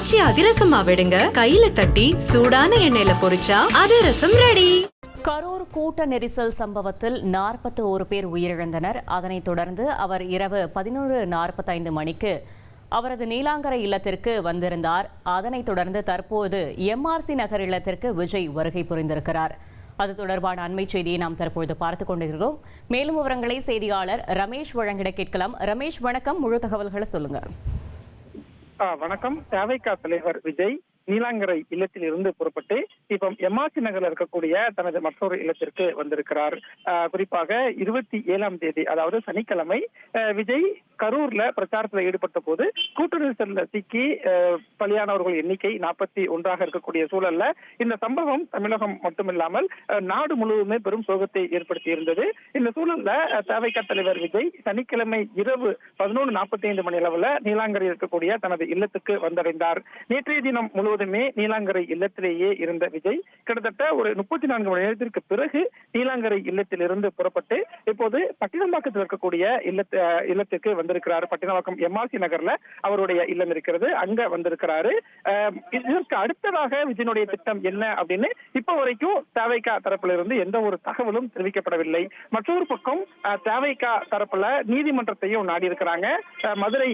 ஆச்சி அதிரசமா விடுங்க, கையில தட்டி சூடான எண்ணெயில பொரிச்சா அதிரசம் ரெடி. கரூர் கூட்ட நெரிசல் சம்பவத்தில் 41 பேர் உயிரிழந்தனர். அதனைத் தொடர்ந்து அவர் இரவு 11:45 மணிக்கு அவரது நீலாங்கரை இல்லத்திற்கு வந்திருந்தார். அதனைத் தொடர்ந்து தற்போது எம்ஆர்சி நகர் இல்லத்திற்கு விஜய் வருகை புரிந்திருக்கிறார். அது தொடர்பான அண்மை செய்தியை நாம் தற்போது பார்த்துக் கொண்டிருக்கிறோம். மேலும் விவரங்களை செய்தியாளர் ரமேஷ் வழங்கிட கேட்கலாம். ரமேஷ், வணக்கம். முழு தகவல்களை சொல்லுங்க. வணக்கம். தவிக தலைவர் விஜய் நீலாங்கரை இல்லத்தில் இருந்து புறப்பட்டு இப்போ எம்ஆர்சி நகர்ல இருக்கக்கூடிய தனது மற்றொரு இல்லத்திற்கு வந்திருக்கிறார். குறிப்பாக 27ஆம் தேதி, அதாவது சனிக்கிழமை, விஜய் கரூர்ல பிரச்சாரத்தில் ஈடுபட்ட போது கூட்ட நெரிசல்ல சிக்கி பலியானவர்கள் எண்ணிக்கை 41ஆக இருக்கக்கூடிய சூழல்ல இந்த சம்பவம் தமிழகம் மட்டுமில்லாமல் நாடு முழுவதுமே பெரும் சோகத்தை ஏற்படுத்தி இருந்தது. இந்த சூழல்ல தவிக தலைவர் விஜய் சனிக்கிழமை இரவு 11:45 மணி அளவுல நீலாங்கரை இருக்கக்கூடிய தனது இல்லத்துக்கு வந்தடைந்தார். நேற்றைய தினம் முழுவதுமே நீலாங்கரை இல்லத்திலேயே இருந்த விஜய் கிட்டத்தட்ட ஒரு 34 மணி நேரத்திற்கு பிறகு நீலாங்கரை இல்லத்தில் இருந்து புறப்பட்டு இப்போது பட்டினம்பாக்கத்தில் இருக்கக்கூடிய இல்லத்துக்கு வந்திருக்கிறார். பட்டினம்பாக்கம் எம்ஆர்சி நகர்ல அவருடைய இல்லம் இருக்கிறது, அங்க வந்திருக்கிறாரு. இதற்கு அடுத்ததாக விஜயனுடைய திட்டம் என்ன அப்படின்னு இப்ப வரைக்கும் தவிக தரப்புல இருந்து எந்த ஒரு தகவலும் தெரிவிக்கப்படவில்லை. மற்றொரு பக்கம் தவிக தரப்புல நீதிமன்றத்தையும் நாடி இருக்கிறாங்க. மதுரை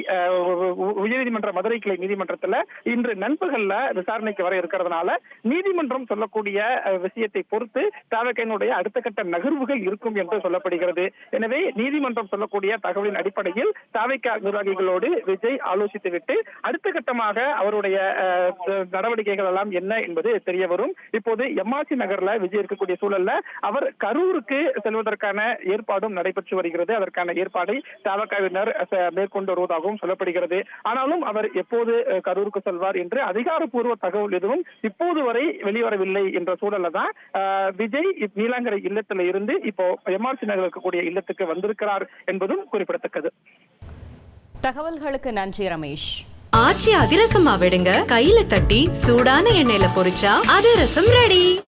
உயர்நீதிமன்ற மதுரை கிளை நீதிமன்றத்துல இன்று நண்பகல்ல விசாரணைக்கு வர இருக்கிறதுனால நீதிமன்றம் சொல்லக்கூடிய விஷயத்தை பொறுத்து தவிகனுடைய அடுத்த கட்ட நகர்வுகள் இருக்கும் என்று சொல்லப்படுகிறது. எனவே நீதிமன்றம் சொல்லக்கூடிய தகவலின் அடிப்படையில் தவிக நிர்வாகிகளோடு விஜய் ஆலோசித்துவிட்டு அடுத்த கட்டமாக அவருடைய நடவடிக்கைகள் எல்லாம் என்ன என்பது தெரிய வரும். இப்போது எம்ஆர்சி நகர்ல விஜய் இருக்கக்கூடிய சூழல்ல அவர் கரூருக்கு செல்வதற்கான ஏற்பாடும் நடைபெற்று வருகிறது. அதற்கான ஏற்பாடை தவிகவினர் மேற்கொண்டு வருவதாகவும் சொல்லப்படுகிறது. ஆனாலும் அவர் எப்போது கரூருக்கு செல்வார் என்று அதிகாரப்பூர்வ தகவல் எதுவும் இப்போது வரை வெளிவரவில்லை என்ற சூழல்ல தான் விஜய் நீலாங்கரை இல்லத்துல இருந்து இப்போ எம்ஆர்சி நகர் இருக்கக்கூடிய இல்லத்துக்கு வந்திருக்கிறார் என்பதும் குறிப்பிடத்தக்கது. தகவல்களுக்கு நன்றி ரமேஷ். ஆச்சி அதிரசமா விடுங்க, கையில தட்டி சூடான எண்ணெயில பொரிச்சா அதிரசம் ரெடி.